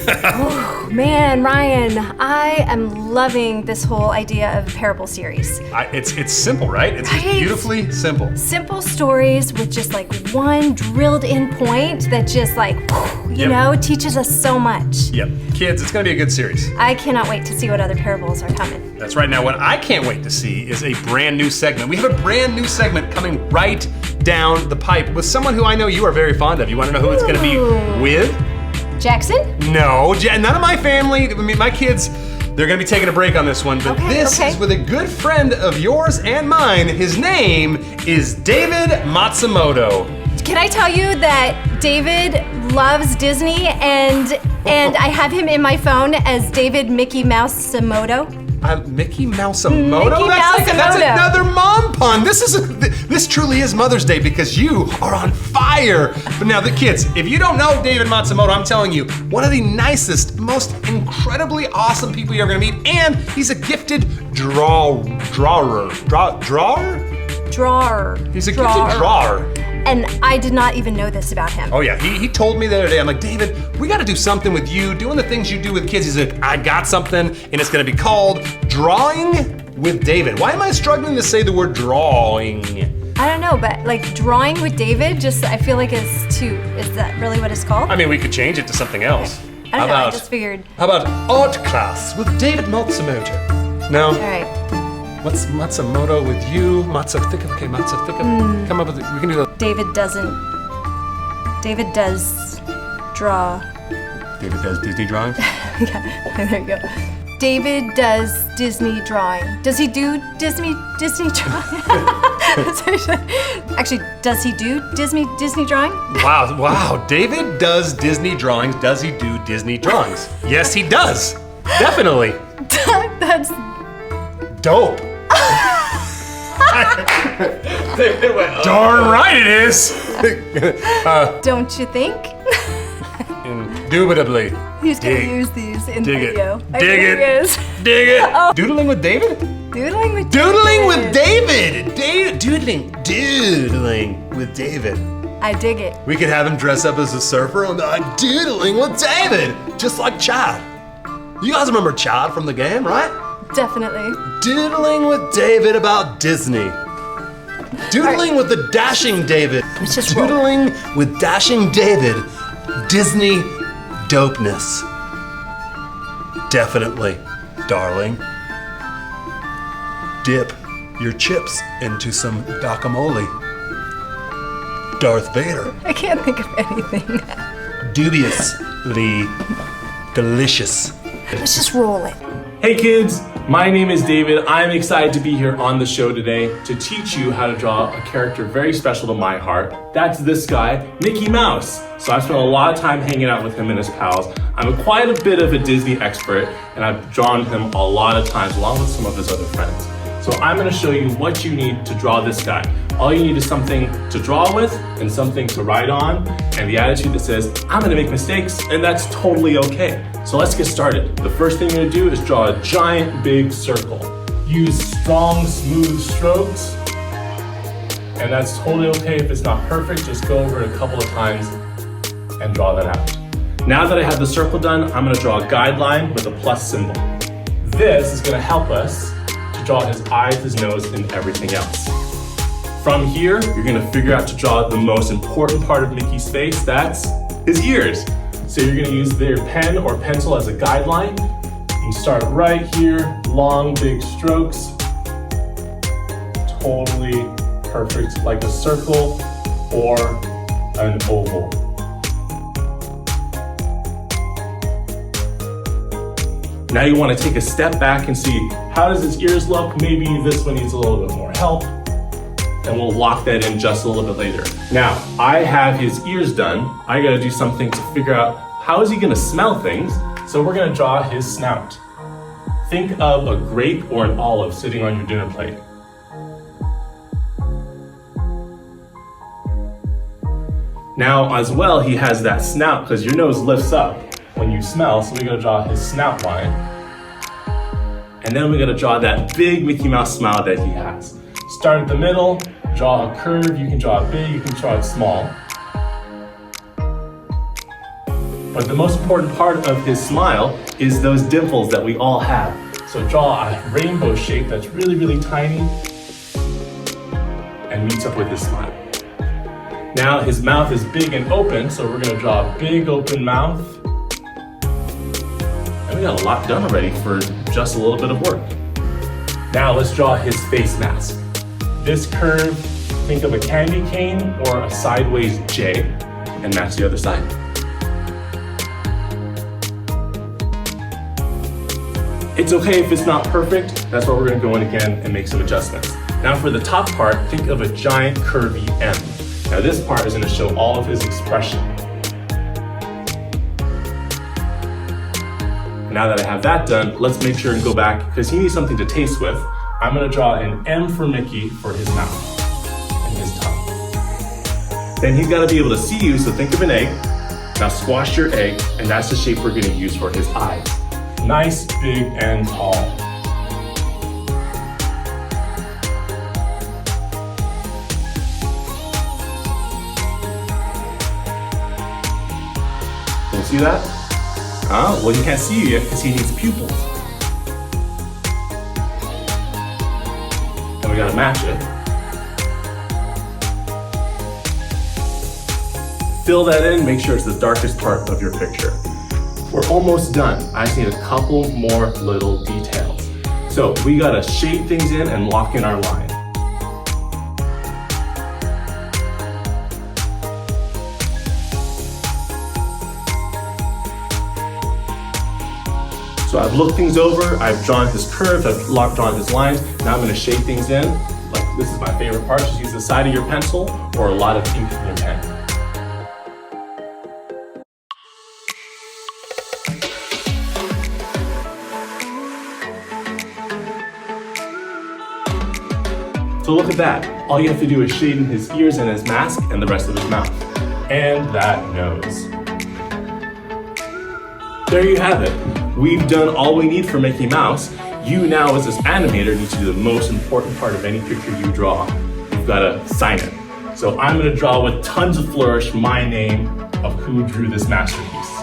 Man, Ryan, I am loving this whole idea of a parable series. It's simple, right? It's Right. beautifully simple. Simple stories with just like one drilled in point that just like, you Yep. know, teaches us so much. Yep. Kids, it's going to be a good series. I cannot wait to see what other parables are coming. That's right. Now, what I can't wait to see is a brand new segment. We have a brand new segment coming right down the pipe with someone who I know you are very fond of. You want to know who it's going to be with? Jackson? No, none of my family, I mean, my kids, they're going to be taking a break on this one, but this is with a good friend of yours and mine. His name is David Matsumoto. Can I tell you that David loves Disney and I have him in my phone as David Mickey Mouse Samoto? Mickey Mouseamoto? Mickey That's Mouseamoto. another mom pun. This truly is Mother's Day because you are on fire. But now the kids, if you don't know David Matsumoto, I'm telling you, one of the nicest, most incredibly awesome people you're ever gonna meet, and he's a gifted drawer. He's a gifted drawer. And I did not even know this about him. Oh yeah, he told me the other day, I'm like, David, we gotta do something with you, doing the things you do with kids. He's like, I got something, and it's gonna be called Drawing with David. Why am I struggling to say the word drawing? I don't know, but like drawing with David, just I feel like is that really what it's called? I mean, we could change it to something else. I don't know, I just figured. How about Art Class with David Matsumoto? No? All right. What's Matsumoto with you? Matsumoto, okay, Matsumoto. Come up with it, we can do that. David does draw. David does Disney drawings? Yeah, there you go. David does Disney drawing. Does he do Disney drawing? Actually, does he do Disney drawing? Wow, David does Disney drawings. Does he do Disney drawings? Yes, he does. Definitely. That's Dope. Darn right it is. don't you think? Indubitably. He's gonna Dig. use these in Dig video. it. I Dig think it. he is. Dig it. Oh. Doodling with David? Doodling with Doodling with David. Doodling with David. I dig it. We could have him dress up as a surfer and be like, doodling with David, just like Chad. You guys remember Chad from the game, right? Definitely. Doodling with David about Disney. Doodling with the Dashing David. Let's just roll. Doodling with Dashing David. Disney dopeness. Definitely, darling. Dip your chips into some guacamole. Darth Vader. I can't think of anything. Dubiously delicious. Let's just roll it. Hey kids, my name is David. I'm excited to be here on the show today to teach you how to draw a character very special to my heart. That's this guy, Mickey Mouse. So I've spent a lot of time hanging out with him and his pals. I'm quite a bit of a Disney expert, and I've drawn him a lot of times along with some of his other friends. So I'm gonna show you what you need to draw this guy. All you need is something to draw with and something to write on, and the attitude that says, I'm gonna make mistakes, and that's totally okay. So let's get started. The first thing you're gonna do is draw a giant big circle. Use strong, smooth strokes, and that's totally okay if it's not perfect. Just go over it a couple of times and draw that out. Now that I have the circle done, I'm gonna draw a guideline with a plus symbol. This is gonna help us to draw his eyes, his nose, and everything else. From here, you're gonna figure out to draw the most important part of Mickey's face, that's his ears. So you're gonna use their pen or pencil as a guideline. You start right here, long, big strokes. Totally perfect, like a circle or an oval. Now you wanna take a step back and see, how does his ears look? Maybe this one needs a little bit more help. And we'll lock that in just a little bit later. Now, I have his ears done. I gotta do something to figure out how is he gonna smell things. So we're gonna draw his snout. Think of a grape or an olive sitting on your dinner plate. Now, as well, he has that snout because your nose lifts up when you smell, so we gotta draw his snout line. And then we gotta draw that big Mickey Mouse smile that he has. Start at the middle, draw a curve. You can draw it big, you can draw it small. But the most important part of his smile is those dimples that we all have. So draw a rainbow shape that's really, really tiny and meets up with his smile. Now his mouth is big and open, so we're gonna draw a big open mouth. And we got a lot done already for just a little bit of work. Now let's draw his face mask. This curve, think of a candy cane or a sideways J, and match the other side. It's okay if it's not perfect. That's why we're gonna go in again and make some adjustments. Now for the top part, think of a giant curvy M. Now this part is gonna show all of his expression. Now that I have that done, let's make sure and go back, because he needs something to taste with. I'm gonna draw an M for Mickey for his mouth and his tongue. Then he's gotta be able to see you, so think of an egg. Now squash your egg, and that's the shape we're gonna use for his eyes. Nice, big, and tall. Can you see that? Well, you can't see you yet because he needs pupils. And we gotta match it. Fill that in, make sure it's the darkest part of your picture. We're almost done. I just need a couple more little details. So we gotta shade things in and lock in our line. So I've looked things over, I've drawn his curves, I've drawn his lines. Now I'm gonna shade things in. Like, this is my favorite part. Just use the side of your pencil or a lot of ink in your pen. So look at that. All you have to do is shade in his ears and his mask and the rest of his mouth. And that nose. There you have it. We've done all we need for Mickey Mouse. You now, as this animator, need to do the most important part of any picture you draw. You've got to sign it. So I'm going to draw with tons of flourish my name of who drew this masterpiece.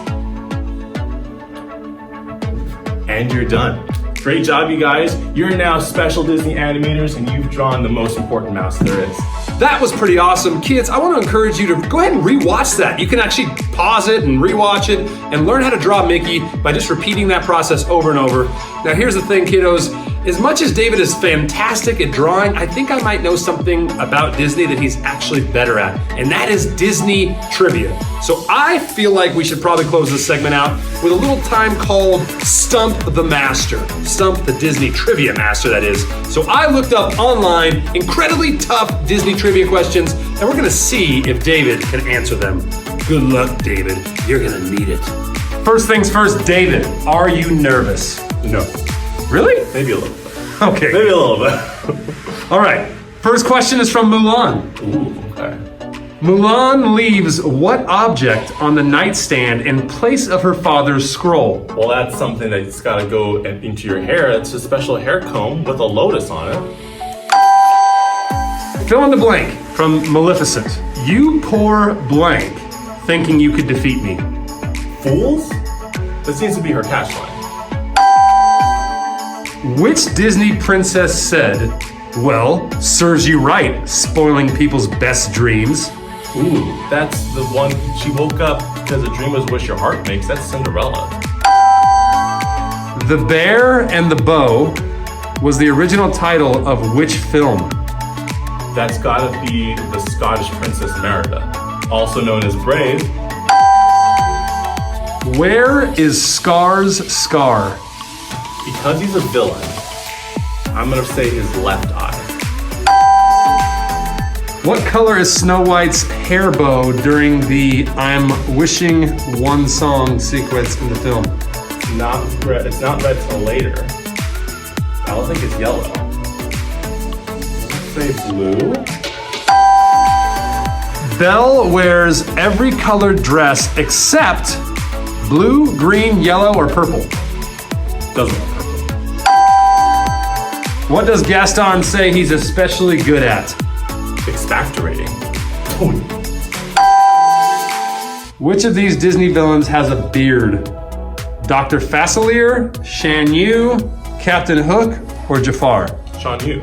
And you're done. Great job, you guys. You're now special Disney animators, and you've drawn the most important mouse there is. That was pretty awesome. Kids, I want to encourage you to go ahead and rewatch that. You can actually pause it and rewatch it and learn how to draw Mickey by just repeating that process over and over. Now here's the thing, kiddos. As much as David is fantastic at drawing, I think I might know something about Disney that he's actually better at, and that is Disney trivia. So I feel like we should probably close this segment out with a little time called Stump the Master. Stump the Disney trivia master, that is. So I looked up online incredibly tough Disney trivia questions, and we're gonna see if David can answer them. Good luck, David. You're gonna need it. First things first, David, are you nervous? No, Really? maybe a little bit. Okay. Maybe a little bit. All right. First question is from Mulan. Ooh, okay. Mulan leaves what object on the nightstand in place of her father's scroll? Well, that's something that's got to go into your hair. It's a special hair comb with a lotus on it. Fill in the blank from Maleficent. You poor blank, thinking you could defeat me. Fools? That seems to be her catchline. Which Disney princess said, well, serves you right, spoiling people's best dreams? Ooh, that's the one. She woke up because a dream is what your heart makes. That's Cinderella. The Bear and the Bow was the original title of which film? That's gotta be the Scottish Princess Merida, also known as Brave. Where is Scar's scar? Because he's a villain, I'm gonna say his left eye. What color is Snow White's hair bow during the I'm wishing one song sequence in the film? Not red. It's not red till later. I don't think it's yellow. Let's say blue. Belle wears every colored dress except blue, green, yellow, or purple. Doesn't look purple. What does Gaston say he's especially good at? Expectorating. Which of these Disney villains has a beard? Dr. Facilier, Shan Yu, Captain Hook, or Jafar? Sean Yu.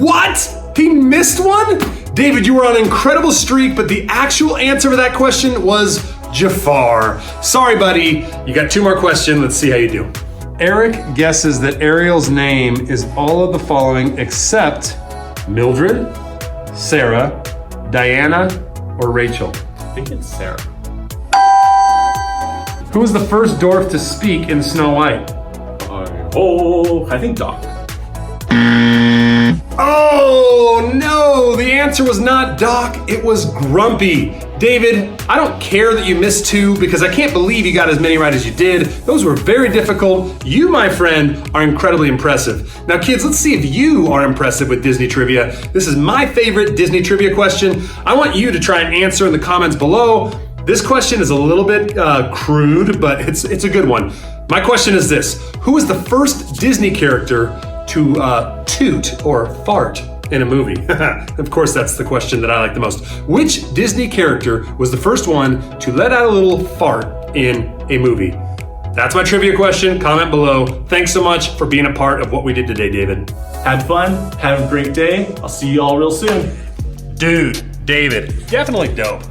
What? He missed one? David, you were on an incredible streak, but the actual answer to that question was Jafar. Sorry, buddy. You got two more questions. Let's see how you do. Eric guesses that Ariel's name is all of the following except Mildred, Sarah, Diana, or Rachel. I think it's Sarah. Who was the first dwarf to speak in Snow White? I think Doc. Oh no, the answer was not Doc, it was Grumpy. David, I don't care that you missed two because I can't believe you got as many right as you did. Those were very difficult. You, my friend, are incredibly impressive. Now kids, let's see if you are impressive with Disney trivia. This is my favorite Disney trivia question. I want you to try and answer in the comments below. This question is a little bit crude, but it's a good one. My question is this: who was the first Disney character to toot or fart in a movie? Of course, that's the question that I like the most. Which Disney character was the first one to let out a little fart in a movie? That's my trivia question. Comment below. Thanks so much for being a part of what we did today, David. Had fun. Have a great day. I'll see you all real soon. Dude, David, definitely dope.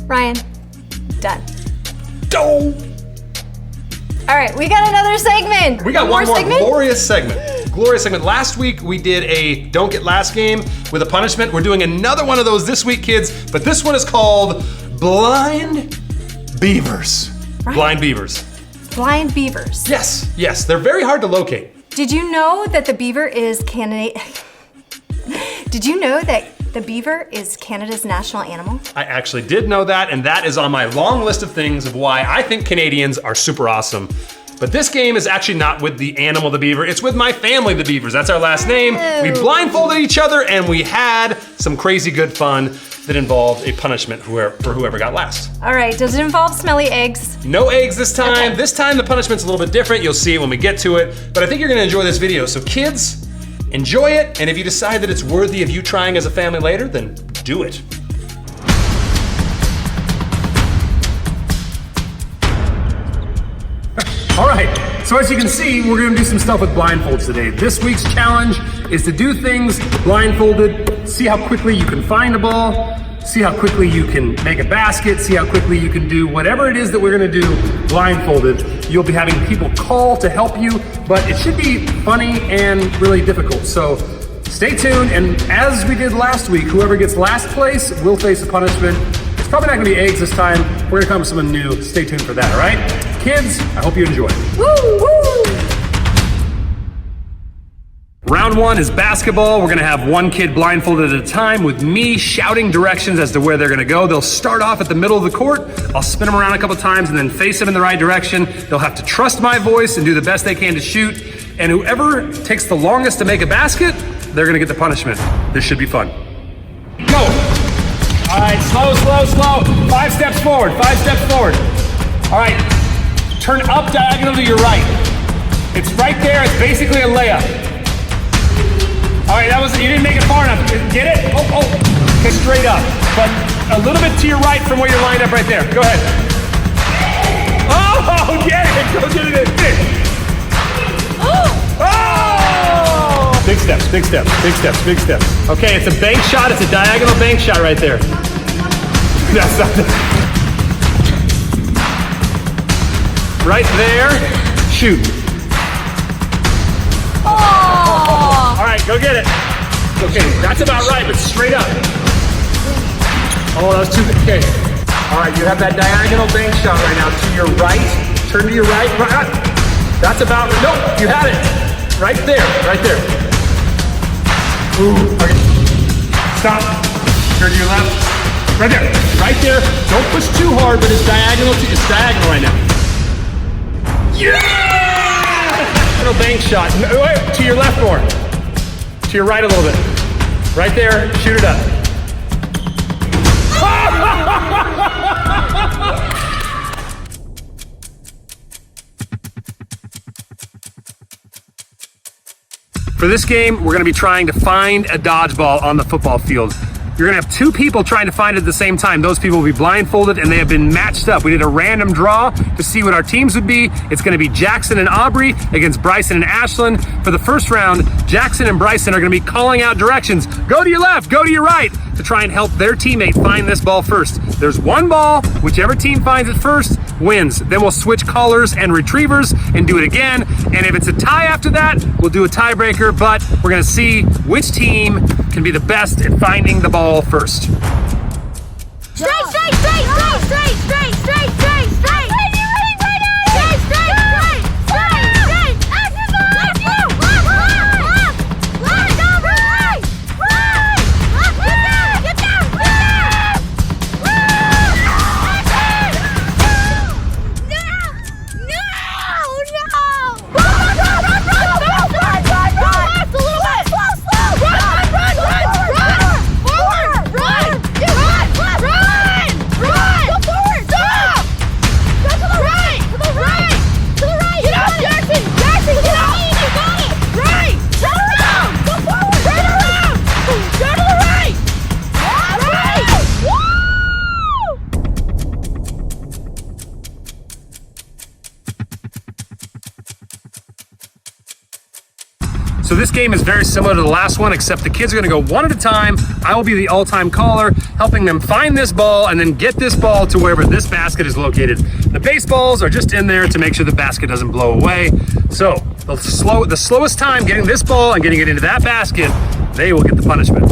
Ryan, done. Dope. All right, we got another segment. We got one more segment? glorious segment. Last week we did a don't get last game with a punishment. We're doing another one of those this week, kids, but this one is called Blind Beavers. Right. Blind Beavers. Blind Beavers. Yes, they're very hard to locate. Did you know that the beaver is Did you know that the beaver is Canada's national animal? I actually did know that, and that is on my long list of things of why I think Canadians are super awesome. But this game is actually not with the animal, the beaver. It's with my family, the Beavers. That's our last name. We blindfolded each other, and we had some crazy good fun that involved a punishment for whoever got last. All right, does it involve smelly eggs? No eggs this time. Okay. This time the punishment's a little bit different. You'll see it when we get to it. But I think you're gonna enjoy this video. So kids, enjoy it. And if you decide that it's worthy of you trying as a family later, then do it. All right, So as you can see, we're gonna do some stuff with blindfolds today. This week's challenge is to do things blindfolded, see how quickly you can find a ball, see how quickly you can make a basket, see how quickly you can do whatever it is that we're gonna do blindfolded. You'll be having people call to help you, but it should be funny and really difficult. So stay tuned, and as we did last week, whoever gets last place will face a punishment. It's probably not gonna be eggs this time. We're gonna come with something new. Stay tuned for that, all right? Kids, I hope you enjoy. Woo, woo. Round one is basketball. We're gonna have one kid blindfolded at a time with me shouting directions as to where they're gonna go. They'll start off at the middle of the court. I'll spin them around a couple times and then face them in the right direction. They'll have to trust my voice and do the best they can to shoot. And whoever takes the longest to make a basket, they're gonna get the punishment. This should be fun. Go! All right, slow, slow, slow. 5 steps forward, 5 steps forward. All right, turn up diagonal to your right. It's right there, it's basically a layup. All right, you didn't make it far enough. Get it? Oh. Okay, straight up. But a little bit to your right from where you're lined up right there. Go ahead. Oh, get it. Go get it. Oh! Big steps, big steps, big steps, big steps. Okay, it's a bank shot. It's a diagonal bank shot right there. That's not right there. Shoot. All right, go get it. Okay, that's about right, but straight up. Oh, that was too good. Okay. All right, you have that diagonal bank shot right now. To your right, turn to your right. That's about, nope, you had it. Right there, right there. Ooh, okay. Stop. Turn to your left. Right there, right there. Don't push too hard, but it's diagonal right now. Yeah! Little bank shot. No, wait, to your left more. To your right a little bit. Right there, shoot it up. For this game, we're gonna be trying to find a dodgeball on the football field. You're gonna have 2 people trying to find it at the same time. Those people will be blindfolded and they have been matched up. We did a random draw to see what our teams would be. It's gonna be Jackson and Aubrey against Bryson and Ashlyn. For the first round, Jackson and Bryson are gonna be calling out directions. Go to your left, go to your right, to try and help their teammate find this ball first. There's one ball, whichever team finds it first wins. Then we'll switch callers and retrievers and do it again. And if it's a tie after that, we'll do a tiebreaker, but we're gonna see which team can be the best at finding the ball first. Straight, straight, straight, straight, straight, straight, straight, straight, straight. Straight, straight, straight, straight, straight. Left, left, left, left, right, get down, So this game is very similar to the last one, except the kids are gonna go one at a time. I will be the all-time caller, helping them find this ball and then get this ball to wherever this basket is located. The baseballs are just in there to make sure the basket doesn't blow away. So the slowest time getting this ball and getting it into that basket, they will get the punishment.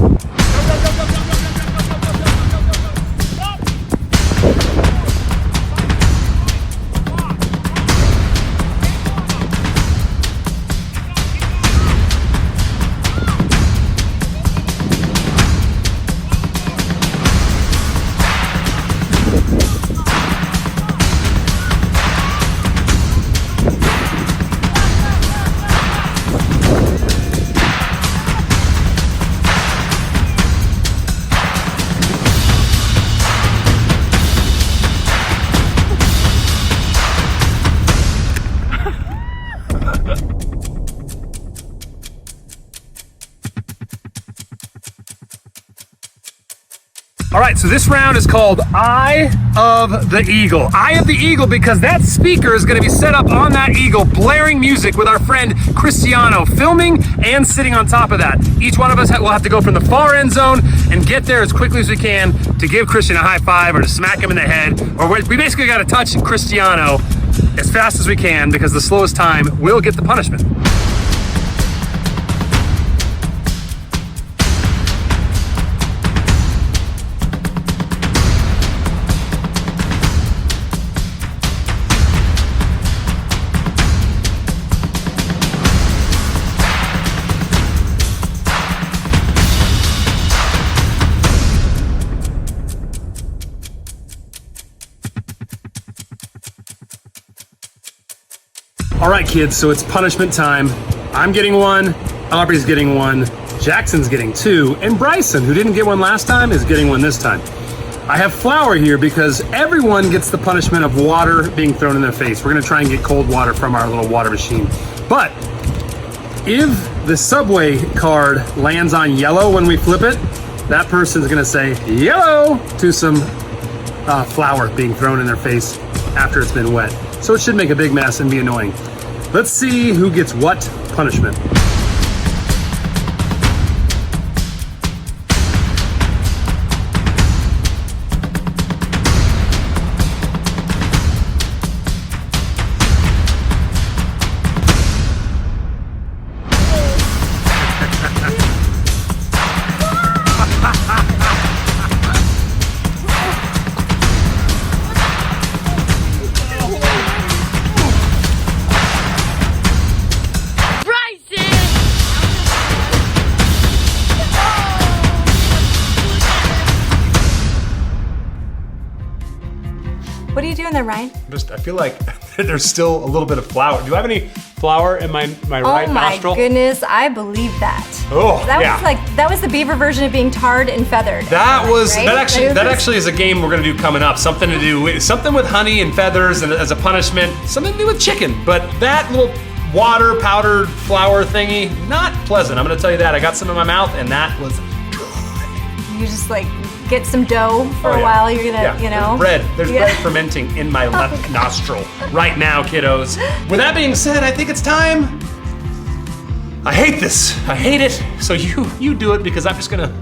All right, so this round is called Eye of the Eagle. Eye of the Eagle because that speaker is gonna be set up on that eagle, blaring music with our friend Cristiano, filming and sitting on top of that. Each one of us will have to go from the far end zone and get there as quickly as we can to give Christian a high five or to smack him in the head, or we basically gotta touch Cristiano as fast as we can because the slowest time will get the punishment. All right, kids, so it's punishment time. I'm getting one, Aubrey's getting one, Jackson's getting two, and Bryson, who didn't get one last time, is getting one this time. I have flour here because everyone gets the punishment of water being thrown in their face. We're gonna try and get cold water from our little water machine. But if the subway card lands on yellow when we flip it, that person's gonna say yellow to some flour being thrown in their face after it's been wet. So it should make a big mess and be annoying. Let's see who gets what punishment. What are you doing there, Ryan? I feel like there's still a little bit of flour. Do I have any flour in my right nostril? Oh my goodness, I believe that. Oh, That was the beaver version of being tarred and feathered. That actually is a game we're gonna do coming up. Something with honey and feathers, and as a punishment, something to do with chicken. But that little water powdered flour thingy, not pleasant. I'm gonna tell you that. I got some in my mouth, and that was dry. You just like get some dough for a while. You're gonna, There's bread fermenting in my left nostril right now, kiddos. With that being said, I think it's time. I hate this. I hate it. So you do it because I'm just gonna.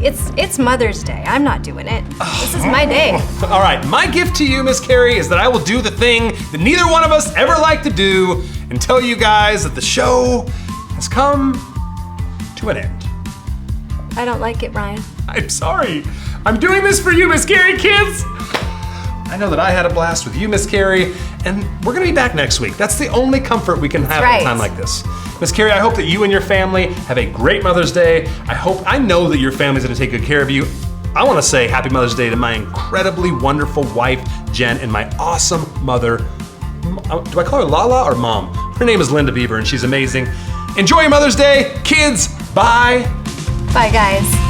It's Mother's Day. I'm not doing it. This is my day. All right, my gift to you, Miss Carrie, is that I will do the thing that neither one of us ever like to do and tell you guys that the show has come to an end. I don't like it, Ryan. I'm sorry. I'm doing this for you, Miss Carrie, kids. I know that I had a blast with you, Miss Carrie, and we're gonna be back next week. That's the only comfort we can have at a time like this. Miss Carrie, I hope that you and your family have a great Mother's Day. I know that your family's gonna take good care of you. I wanna say Happy Mother's Day to my incredibly wonderful wife, Jen, and my awesome mother. Do I call her Lala or Mom? Her name is Linda Beaver, and she's amazing. Enjoy your Mother's Day, kids. Bye. Bye, guys.